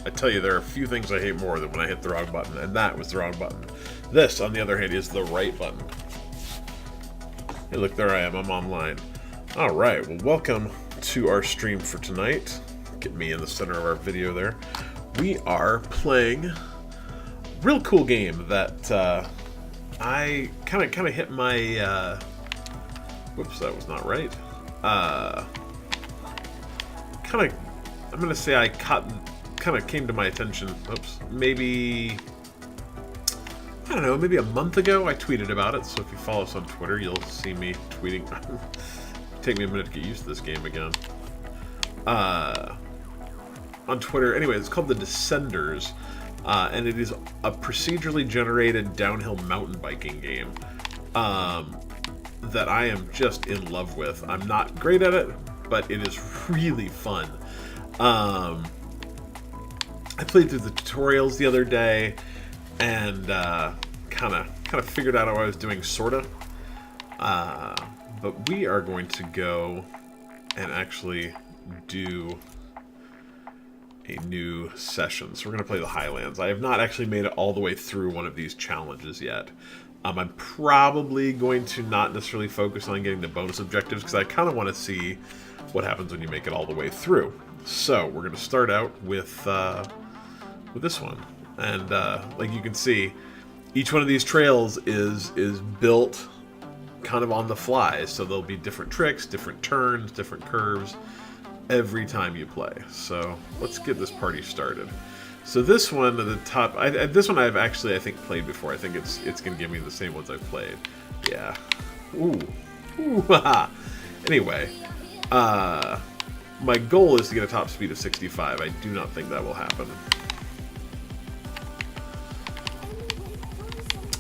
I tell you, there are a few things I hate more than when I hit the wrong button, and that was the wrong button. This, on the other hand, is the right button. Hey, look, there I am. I'm online. Alright, well, welcome to our stream for tonight. Get me in the center of our video there. We are playing a real cool game that I kind of hit my... whoops, that was not right. I'm going to say I kind of came to my attention, oops, maybe... I don't know, maybe a month ago I tweeted about it, so if you follow us on Twitter, you'll see me tweeting. Take me a minute to get used to this game again. On Twitter, anyway, it's called The Descenders, and it is a procedurally generated downhill mountain biking game that I am just in love with. I'm not great at it, but it is really fun. I played through the tutorials the other day, and kind of figured out how I was doing, sorta. But we are going to go and actually do a new session. So we're going to play the Highlands. I have not actually made it all the way through one of these challenges yet. I'm probably going to not necessarily focus on getting the bonus objectives, because I kind of want to see what happens when you make it all the way through. So we're going to start out with this one. And like you can see, each one of these trails is built kind of on the fly. So there'll be different tricks, different turns, different curves every time you play. So let's get this party started. So this one at the top, this one I've actually, I think, played before. I think it's going to give me the same ones I've played. Yeah. Ooh. Ooh, haha. Anyway, my goal is to get a top speed of 65. I do not think that will happen.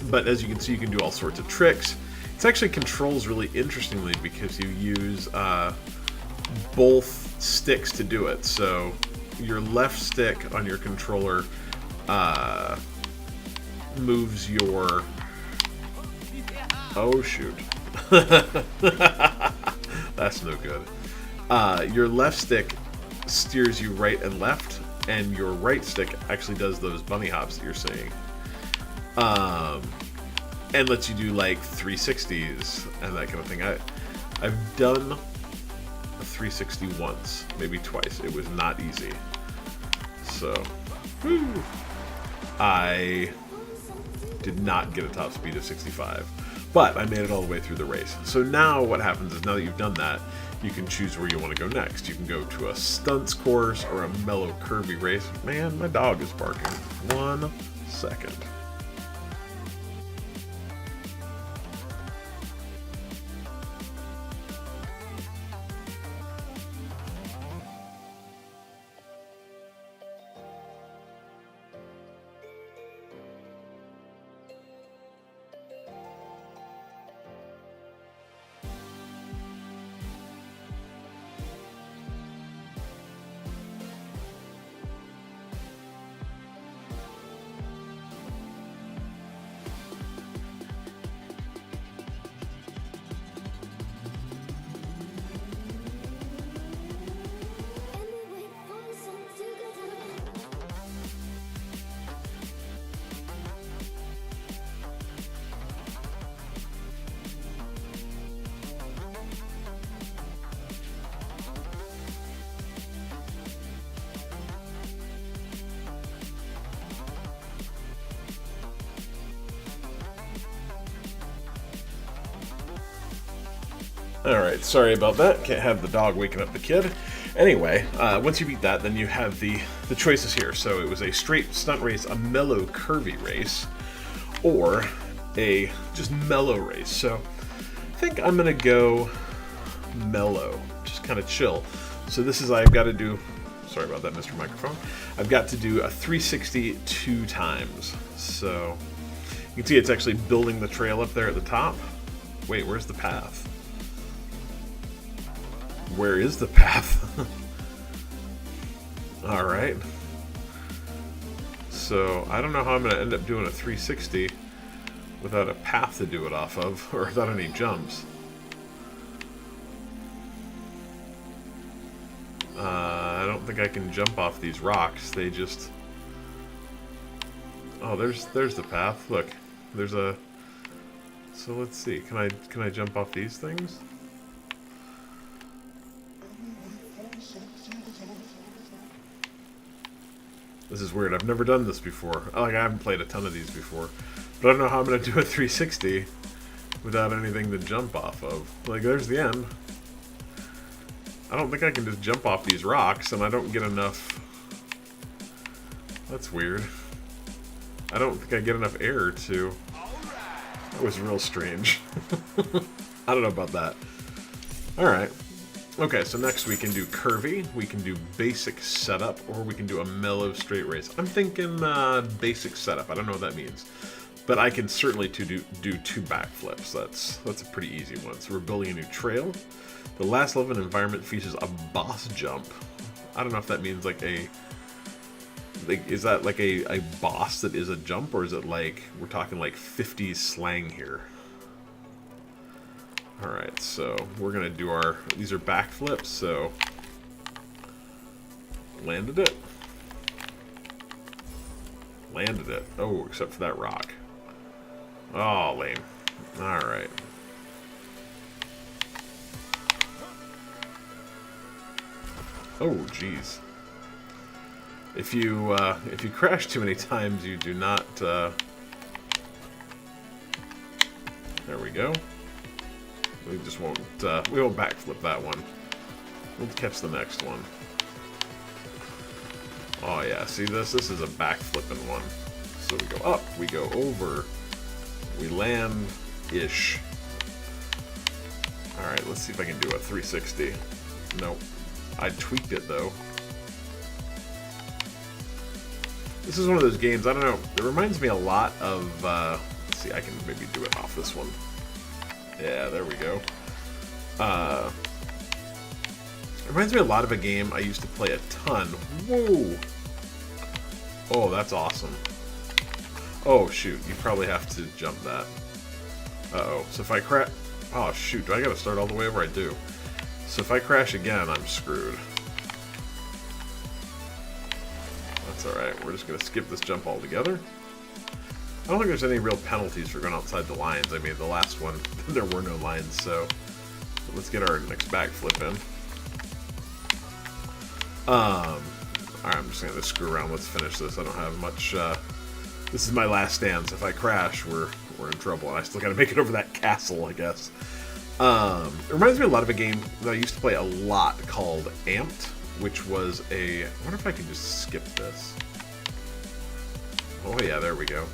But as you can see, you can do all sorts of tricks. It actually controls really interestingly because you use both sticks to do it. So your left stick on your controller moves your... Oh, shoot. That's no good. Your left stick steers you right and left, and your right stick actually does those bunny hops that you're seeing. And lets you do like 360s and that kind of thing. I've done a 360 once, maybe twice. It was not easy. So, whew, I did not get a top speed of 65, but I made it all the way through the race. So now what happens is, now that you've done that, you can choose where you want to go next. You can go to a stunts course or a mellow curvy race. Man, my dog is barking. 1 second. Alright, sorry about that. Can't have the dog waking up the kid. Anyway, once you beat that, then you have the choices here. So it was a straight stunt race, a mellow curvy race, or a just mellow race. So I think I'm going to go mellow, just kind of chill. So this is, I've got to do, sorry about that, Mr. Microphone. I've got to do a 360 2 times. So you can see it's actually building the trail up there at the top. Wait, where's the path? Where is the path? Alright. So, I don't know how I'm going to end up doing a 360 without a path to do it off of, or without any jumps. I don't think I can jump off these rocks. They just Oh, there's the path. Look, there's a... So let's see. Can I jump off these things? This is weird. I've never done this before. Like, I haven't played a ton of these before. But I don't know how I'm going to do a 360 without anything to jump off of. Like, there's the end. I don't think I can just jump off these rocks, and I don't get enough... That's weird. I don't think I get enough air to... That was real strange. I don't know about that. Alright. Okay, so next we can do curvy, we can do basic setup, or we can do a mellow straight race. I'm thinking basic setup. I don't know what that means. But I can certainly do 2 backflips. That's a pretty easy one. So we're building a new trail. The last level of an environment features a boss jump. I don't know if that means like a... Like, is that like a boss that is a jump, or is it like, we're talking like 50s slang here? Alright, so we're going to do our... These are backflips, so... Landed it. Landed it. Oh, except for that rock. Oh, lame. Alright. Oh, jeez. If you crash too many times, you do not... There we go. We just won't, we won't backflip that one. We'll catch the next one. Oh yeah, see this? This is a backflipping one. So we go up, we go over, we land-ish. Alright, let's see if I can do a 360. Nope. I tweaked it though. This is one of those games, I don't know, it reminds me a lot of, let's see, I can maybe do it off this one. Yeah, there we go. It reminds me a lot of a game I used to play a ton. Whoa! Oh, that's awesome. Oh, shoot. You probably have to jump that. Uh-oh. So if I crash... Oh, shoot. Do I gotta start all the way over? I do. So if I crash again, I'm screwed. That's alright. We're just gonna skip this jump altogether. I don't think there's any real penalties for going outside the lines. I mean, the last one, there were no lines, so let's get our next backflip in. Alright, I'm just going to screw around. Let's finish this. I don't have much... this is my last stand, so if I crash, we're in trouble. And I still got to make it over that castle, I guess. It reminds me a lot of a game that I used to play a lot called Amped, which was a... I wonder if I can just skip this. Oh yeah, there we go.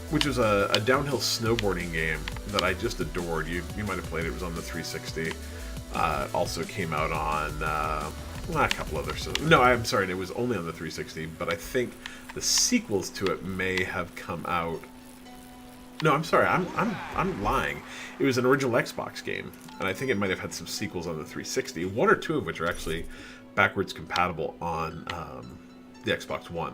Which was a downhill snowboarding game that I just adored. You might have played it. It was on the 360. Also came out on a couple other... No, I'm sorry. It was only on the 360, but I think the sequels to it may have come out... No, I'm sorry. I'm lying. It was an original Xbox game, and I think it might have had some sequels on the 360. 1 or 2 of which are actually backwards compatible on the Xbox One.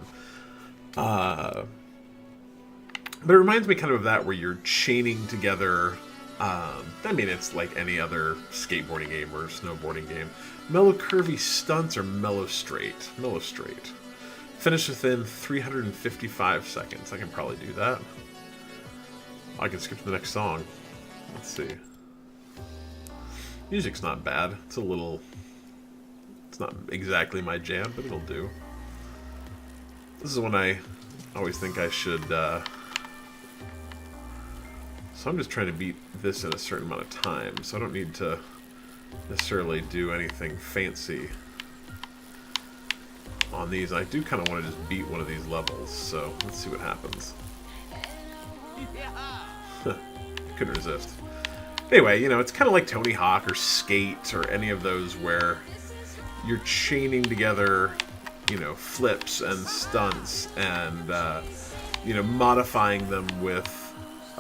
But it reminds me kind of that, where you're chaining together, I mean, it's like any other skateboarding game or snowboarding game. Mellow curvy stunts or mellow straight? Mellow straight. Finish within 355 seconds. I can probably do that. I can skip to the next song. Let's see. Music's not bad. It's a little... It's not exactly my jam, but it'll do. This is when I always think I should... So I'm just trying to beat this in a certain amount of time, so I don't need to necessarily do anything fancy on these. I do kind of want to just beat one of these levels, so let's see what happens. Couldn't resist. Anyway, you know, it's kind of like Tony Hawk or Skate or any of those where you're chaining together, you know, flips and stunts and, you know, modifying them with...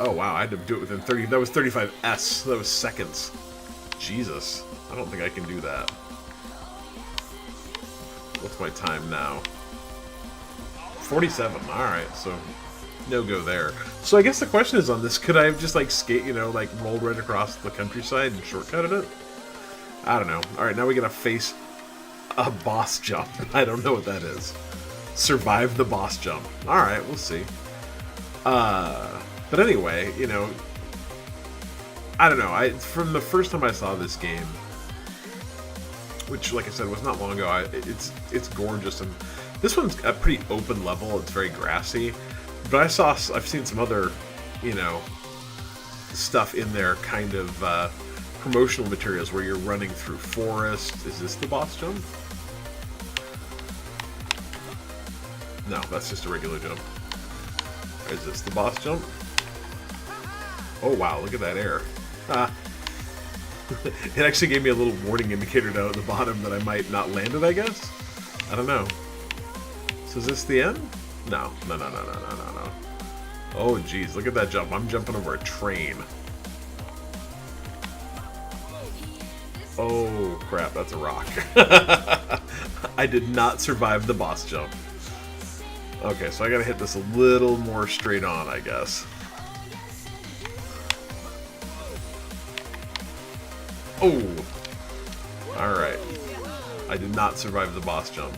Oh, wow, I had to do it within 30... That was 35s. That was seconds. Jesus. I don't think I can do that. What's my time now? 47. Alright, so no go there. So I guess the question is on this, could I have just, like, skate, you know, like, rolled right across the countryside and shortcutted it? I don't know. Alright, now we gotta face a boss jump. I don't know what that is. survive the boss jump. Alright, we'll see. But anyway, you know, I don't know. From the first time I saw this game, which, like I said, was not long ago, it's gorgeous, and this one's a pretty open level. It's very grassy, but I've seen some other, you know, stuff in there, kind of promotional materials where you're running through forest. Is this the boss jump? No, that's just a regular jump. Is this the boss jump? Oh wow, look at that air. It actually gave me a little warning indicator down at the bottom that I might not land it, I guess? I don't know. So is this the end? No. No. Oh geez, look at that jump. I'm jumping over a train. Oh crap, that's a rock. I did not survive the boss jump. Okay, so I gotta hit this a little more straight on, I guess. Oh! Alright. I did not survive the boss jump.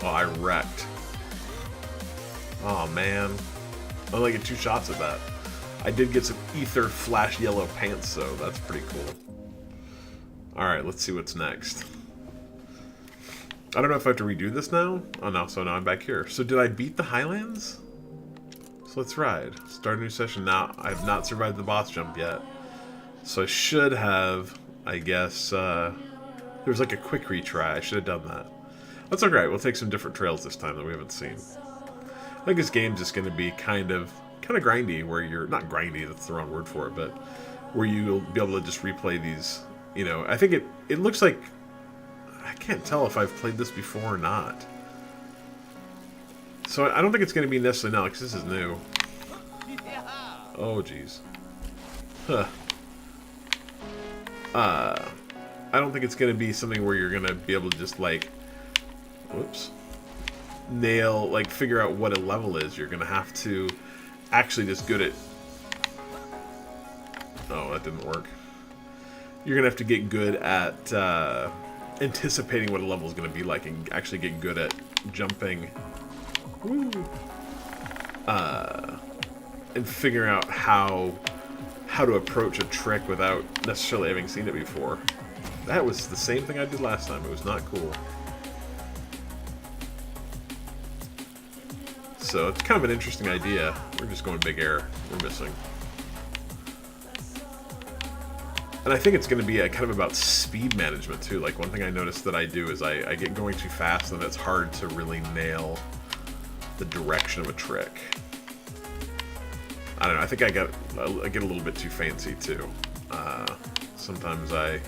Oh, I wrecked. Oh, man. I only get 2 shots at that. I did get some ether flash yellow pants, so that's pretty cool. Alright, let's see what's next. I don't know if I have to redo this now. Oh, no, so now I'm back here. So did I beat the Highlands? So let's ride. Start a new session now. I have not survived the boss jump yet. So I should have, I guess, there was like a quick retry. I should have done that. That's alright. We'll take some different trails this time that we haven't seen. I think this game's just going to be kind of grindy, where you're, not grindy, that's the wrong word for it, but where you'll be able to just replay these, you know. I think it looks like, I can't tell if I've played this before or not. So I don't think it's going to be necessarily now, because this is new. Oh, jeez. Huh. I don't think it's going to be something where you're going to be able to just, like, whoops, nail, like, figure out what a level is. You're going to have to actually just good at... Oh, that didn't work. You're going to have to get good at anticipating what a level is going to be like and actually get good at jumping. Woo. And figuring out how to approach a trick without necessarily having seen it before. That was the same thing I did last time. It was not cool. So it's kind of an interesting idea. We're just going big air. We're missing. And I think it's going to be kind of about speed management too. Like, one thing I noticed that I do is I get going too fast, and it's hard to really nail the direction of a trick. I don't know. I think I get a little bit too fancy too. Sometimes I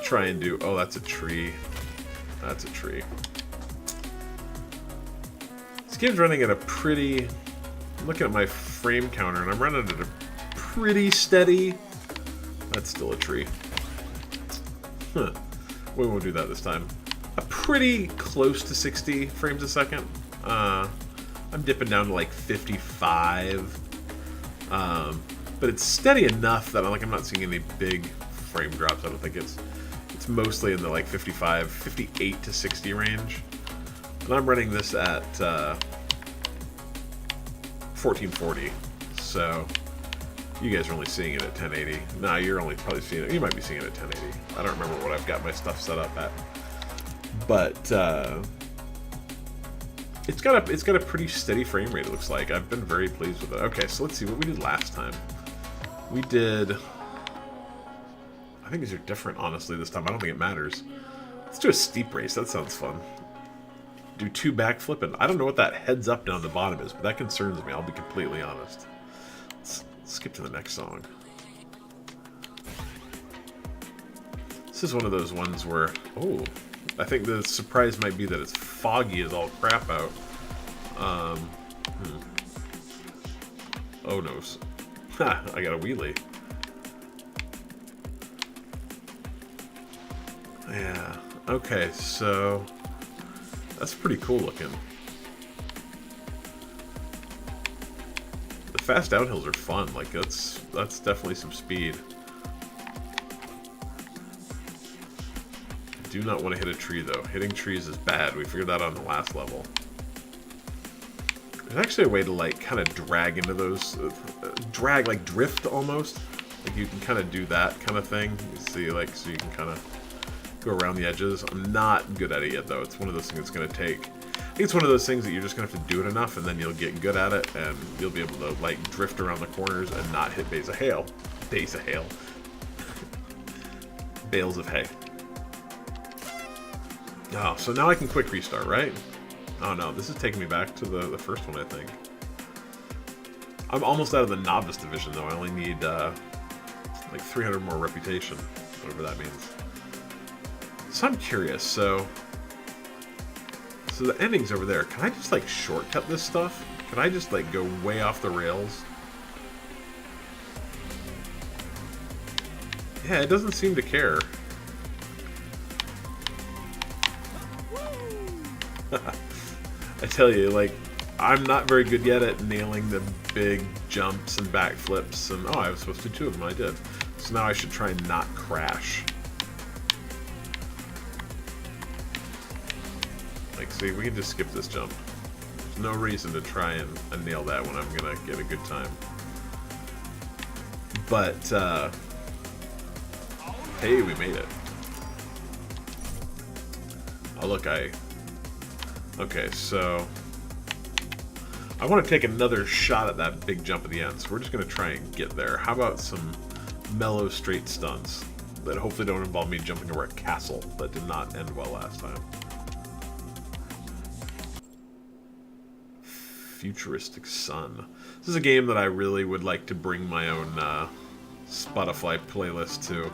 try and do. Oh, that's a tree. That's a tree. This game's running at a pretty. I'm looking at my frame counter, and I'm running at a pretty steady. That's still a tree. Huh. We won't do that this time. A pretty close to 60 frames a second. I'm dipping down to like 55, but it's steady enough that I'm not seeing any big frame drops. I don't think it's mostly in the like 55, 58 to 60 range, and I'm running this at 1440. So you guys are only seeing it at 1080. Nah, you're only probably seeing it. You might be seeing it at 1080. I don't remember what I've got my stuff set up at, but. It's got a pretty steady frame rate, it looks like. I've been very pleased with it. Okay, so let's see what we did last time. We did... I think these are different, honestly, this time. I don't think it matters. Let's do a steep race. That sounds fun. Do 2 backflip, and I don't know what that heads up down the bottom is, but that concerns me. I'll be completely honest. Let's skip to the next song. This is one of those ones where... Oh... I think the surprise might be that it's foggy as all crap out. Oh no. Ha! I got a wheelie. Yeah. Okay, so... That's pretty cool looking. The fast downhills are fun. Like, that's definitely some speed. do not want to hit a tree, though. Hitting trees is bad. We figured that out on the last level. There's actually a way to, like, kind of drag into those... drag, like, drift, almost. Like, you can kind of do that kind of thing. You see, like, so you can kind of go around the edges. I'm not good at it yet, though. It's one of those things that's going to take... I think it's one of those things that you're just going to have to do it enough, and then you'll get good at it, and you'll be able to, like, drift around the corners and not hit bays of hail. Bays of hail. Bales of hay. Oh, so now I can quick restart, right? Oh no, this is taking me back to the first one, I think. I'm almost out of the novice division, though. I only need, like, 300 more reputation, whatever that means. So I'm curious, so the ending's over there. Can I just, like, shortcut this stuff? Can I just, like, go way off the rails? Yeah, it doesn't seem to care. I tell you, like, I'm not very good yet at nailing the big jumps and backflips, and oh, I was supposed to do 2 of them, I did. So now I should try and not crash. Like, see, we can just skip this jump. There's no reason to try and nail that when I'm gonna get a good time. But, hey, we made it. Oh, look, okay, so... I want to take another shot at that big jump at the end, so we're just going to try and get there. How about some mellow, straight stunts that hopefully don't involve me jumping over a castle that did not end well last time. Futuristic Sun. This is a game that I really would like to bring my own Spotify playlist to.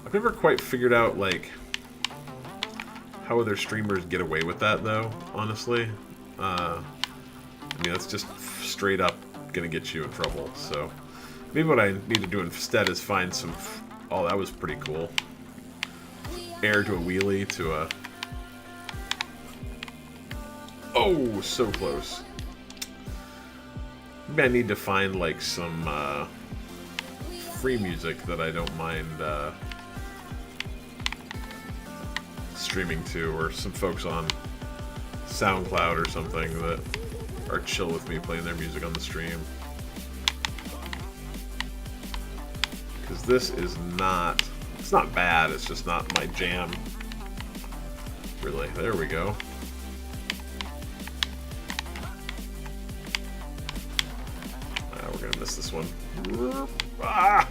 I've never quite figured out, like, how other streamers get away with that, though, honestly. I mean, that's just straight up gonna get you in trouble, so... Maybe what I need to do instead is find some... Oh, that was pretty cool. Air to a wheelie to a... Oh, so close. Maybe I need to find, like, some free music that I don't mind streaming to, or some folks on SoundCloud or something that are chill with me playing their music on the stream. Because this is not... It's not bad, it's just not my jam. Really. There we go. We're gonna miss this one. Ah!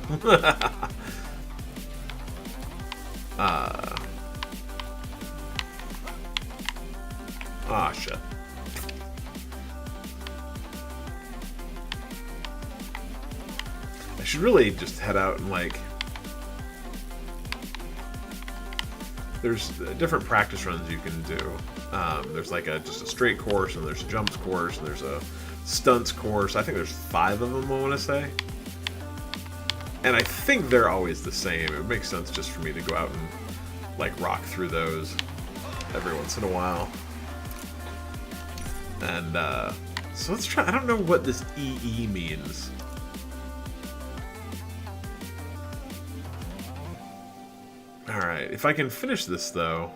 Ah, shit. I should really just head out and, like... There's different practice runs you can do. There's like just a straight course, and there's a jumps course, and there's a stunts course. I think there's 5 of them, I want to say. And I think they're always the same. It makes sense just for me to go out and, like, rock through those every once in a while. And, so let's try... I don't know what this EE means. Alright, if I can finish this, though,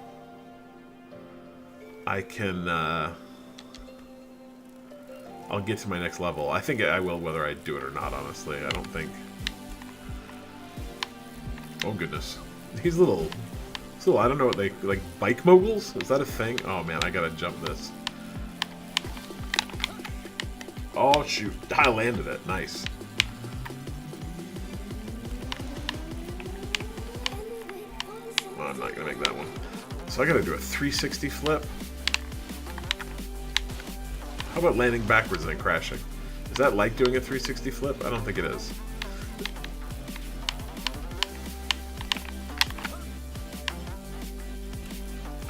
I can, I'll get to my next level. I think I will whether I do it or not, honestly. I don't think... Oh, goodness. These little... I don't know what they... Like, bike moguls? Is that a thing? Oh, man, I gotta jump this. Oh, shoot. I landed it. Nice. Oh, I'm not gonna make that one. So I gotta do a 360 flip. How about landing backwards and then crashing? Is that like doing a 360 flip? I don't think it is.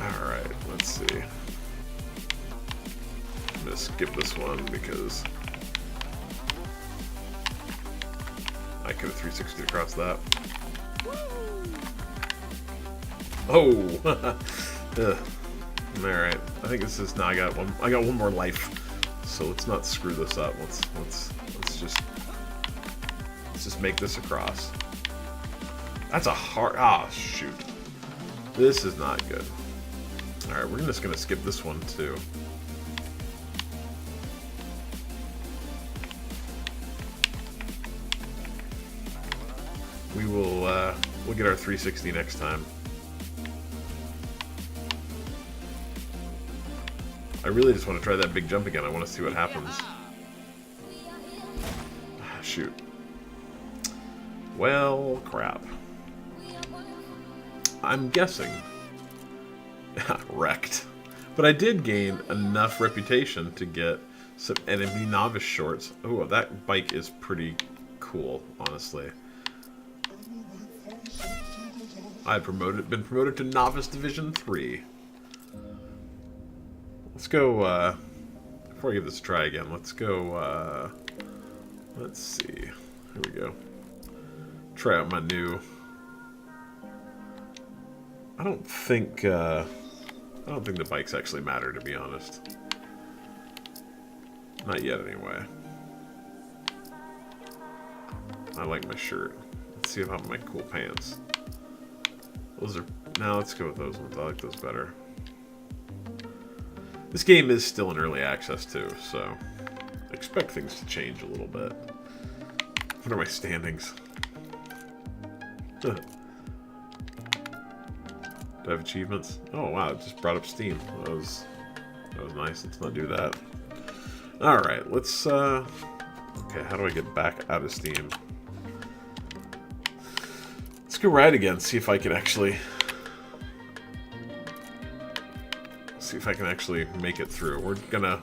Alright, let's see. I'm gonna skip this one because I could have 360 across that. Oh! Alright, I think this is... No, I got one more life. So let's not screw this up. Let's just make this across. That's a hard... Ah, shoot. This is not good. Alright, we're just going to skip this one, too. We will, we'll get our 360 next time. I really just want to try that big jump again. I want to see what happens. Ah, shoot. Well, crap. I'm guessing. Wrecked. But I did gain enough reputation to get some enemy novice shorts. Oh, that bike is pretty cool, honestly. I've been promoted to Novice Division 3. Let's go, before I give this a try again, let's go, let's see. Here we go. Try out my new... I don't think the bikes actually matter, to be honest. Not yet, anyway. I like my shirt. Let's see about my cool pants. Those are... Now let's go with those ones. I like those better. This game is still in early access, too, so... expect things to change a little bit. What are my standings? Do I have achievements? Oh, wow, it just brought up Steam. That was nice. Let's not do that. Alright, let's... Okay, how do I get back out of Steam? Let's go ride again, see if I can actually... See if I can actually make it through. We're gonna...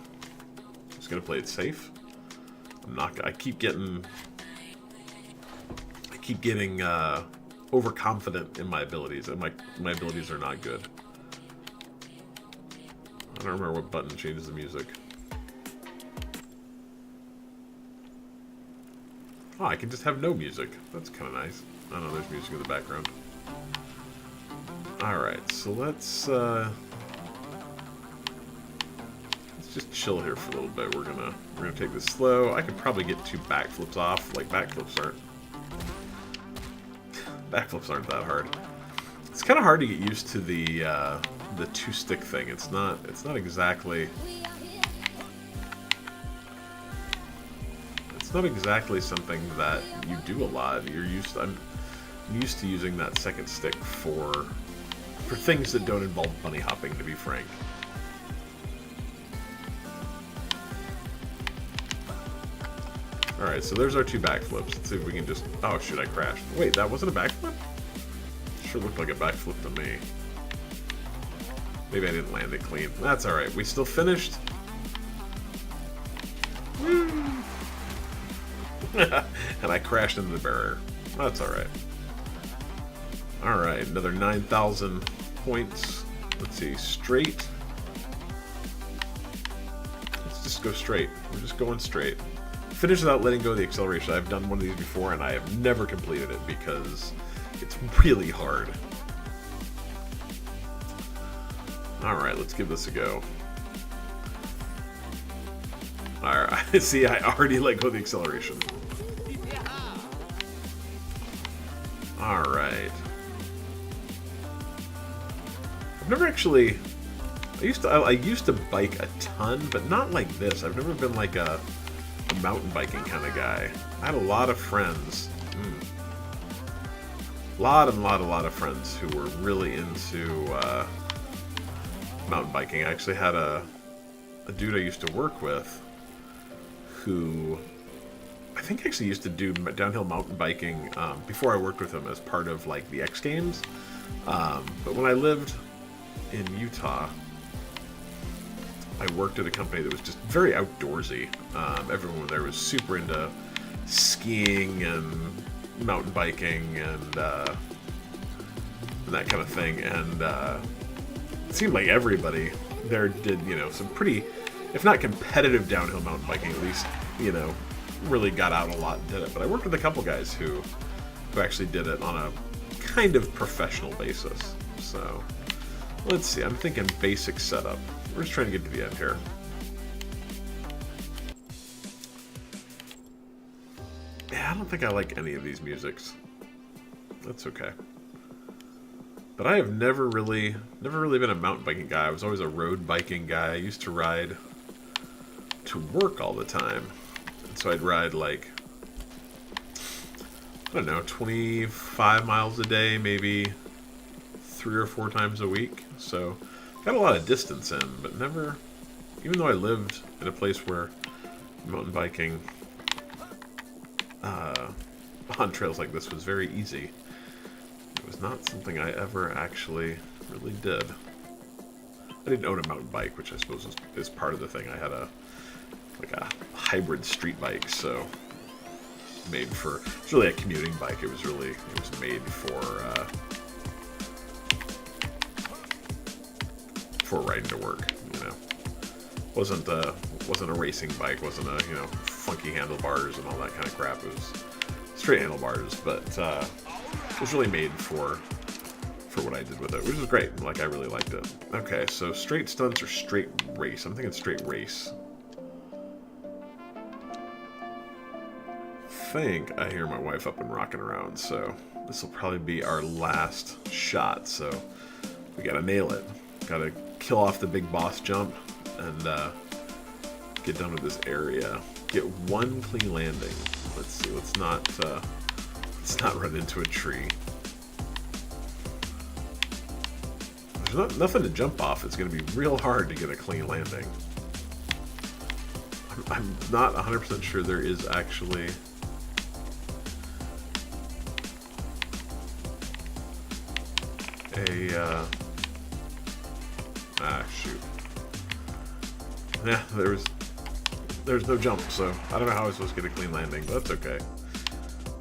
Just gonna play it safe. I'm not... I keep getting... overconfident in my abilities, and my abilities are not good. I don't remember what button changes the music. Oh, I can just have no music. That's kind of nice. I know there's music in the background. Alright, so let's just chill here for a little bit. We're gonna take this slow. I could probably get 2 backflips off. Like, backflips aren't that hard. It's kind of hard to get used to the 2-stick thing. It's not exactly... It's not exactly something that you do a lot. I'm used to using that second stick for things that don't involve bunny hopping, to be frank. Alright, so there's our 2 backflips. Let's see if we can just... Oh, shoot, I crashed. Wait, that wasn't a backflip? Sure looked like a backflip to me. Maybe I didn't land it clean. That's alright. We still finished. And I crashed into the barrier. That's alright. Alright, another 9,000 points. Let's see, straight. Let's just go straight. We're just going straight. Finish without letting go of the acceleration. I've done one of these before and I have never completed it because it's really hard. Alright, let's give this a go. Alright, see, I already let go of the acceleration. Alright. I've never actually... I used to bike a ton, but not like this. I've never been like a mountain biking kind of guy. I had a lot of friends. A lot of friends who were really into mountain biking. I actually had a dude I used to work with who I think actually used to do downhill mountain biking before I worked with him as part of like the X Games. But when I lived in Utah, I worked at a company that was just very outdoorsy. Everyone there was super into skiing and mountain biking and that kind of thing. And it seemed like everybody there did, some pretty, if not competitive downhill mountain biking, at least, really got out a lot and did it. But I worked with a couple guys who actually did it on a kind of professional basis. So let's see. I'm thinking basic setup. We're just trying to get to the end here. Yeah, I don't think I like any of these musics. That's okay. But I have never really been a mountain biking guy. I was always a road biking guy. I used to ride to work all the time. And so I'd ride like, I don't know, 25 miles a day, maybe 3 or 4 times a week. So got a lot of distance in, but never, even though I lived in a place where mountain biking on trails like this was very easy, it was not something I ever actually really did. I didn't own a mountain bike, which I suppose is part of the thing. I had a hybrid street bike, so it's really a commuting bike. It was made for riding to work, you know. Wasn't a racing bike, wasn't a, you know, funky handlebars and all that kind of crap. It was straight handlebars, but it was really made for what I did with it, which was great. Like, I really liked it. Okay, so straight stunts or straight race? I'm thinking straight race. I think I hear my wife up and rocking around, so this will probably be our last shot. So we gotta nail it. Gotta kill off the big boss jump and get done with this area. Get one clean landing. Let's see. Let's not run into a tree. There's nothing to jump off. It's going to be real hard to get a clean landing. I'm not 100% sure there is actually a shoot. Yeah, there's no jump, so I don't know how I was supposed to get a clean landing, but that's okay.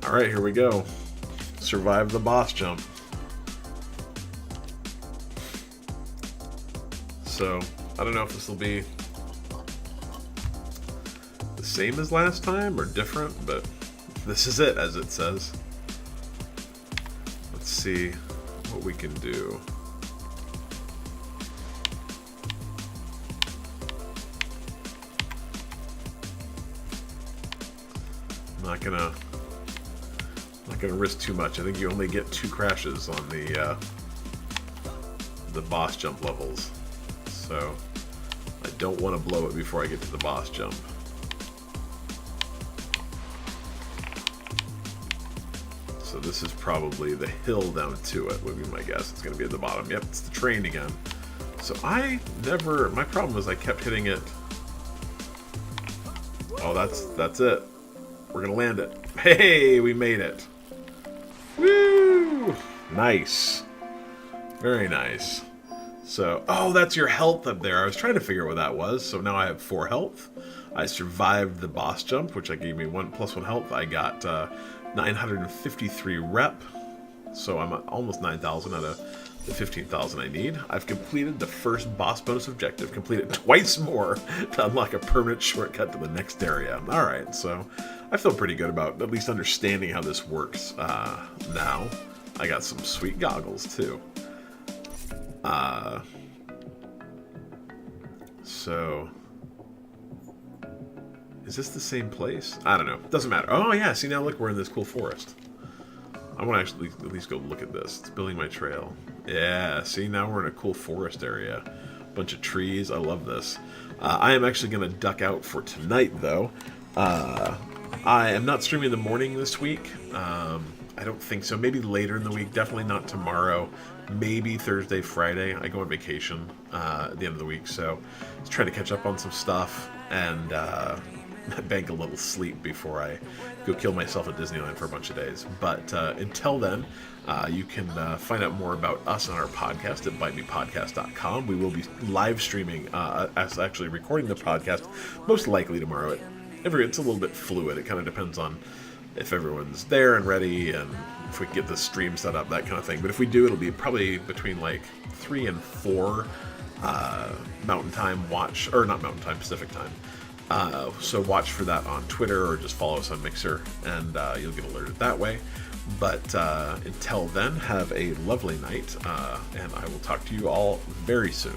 Alright, here we go. Survive the boss jump. So, I don't know if this will be the same as last time or different, but this is it, as it says. Let's see what we can do. I'm not gonna risk too much. I think you only get 2 crashes on the boss jump levels, so I don't want to blow it before I get to the boss jump. So this is probably the hill down to it, would be my guess. It's going to be at the bottom. Yep, it's the train again. So my problem was I kept hitting it. Oh, that's it. We're going to land it. Hey, we made it. Woo! Nice. Very nice. So, oh, that's your health up there. I was trying to figure out what that was. So now I have 4 health. I survived the boss jump, which gave me 1+1 health. I got 953 rep. So I'm at almost 9,000 out of the 15,000 I need. I've completed the first boss bonus objective. Completed twice more to unlock a permanent shortcut to the next area. Alright, so I feel pretty good about at least understanding how this works now. I got some sweet goggles too. So is this the same place? I don't know. Doesn't matter. Oh yeah, see now look, we're in this cool forest. I want to actually at least go look at this. It's building my trail. Yeah, see now we're in a cool forest area. Bunch of trees. I love this. I am actually going to duck out for tonight though. I am not streaming in the morning this week. I don't think so. Maybe later in the week. Definitely not tomorrow. Maybe Thursday, Friday. I go on vacation at the end of the week, so let's try to catch up on some stuff and bank a little sleep before I go kill myself at Disneyland for a bunch of days. But until then, you can find out more about us on our podcast at bitemepodcast.com. We will be live streaming, as actually recording the podcast, most likely tomorrow. It's a little bit fluid. It kind of depends on if everyone's there and ready and if we can get the stream set up, that kind of thing. But if we do, it'll be probably between like 3 and 4 Mountain Time watch, or not Mountain Time, Pacific Time. So watch for that on Twitter or just follow us on Mixer and you'll get alerted that way. But until then, have a lovely night and I will talk to you all very soon.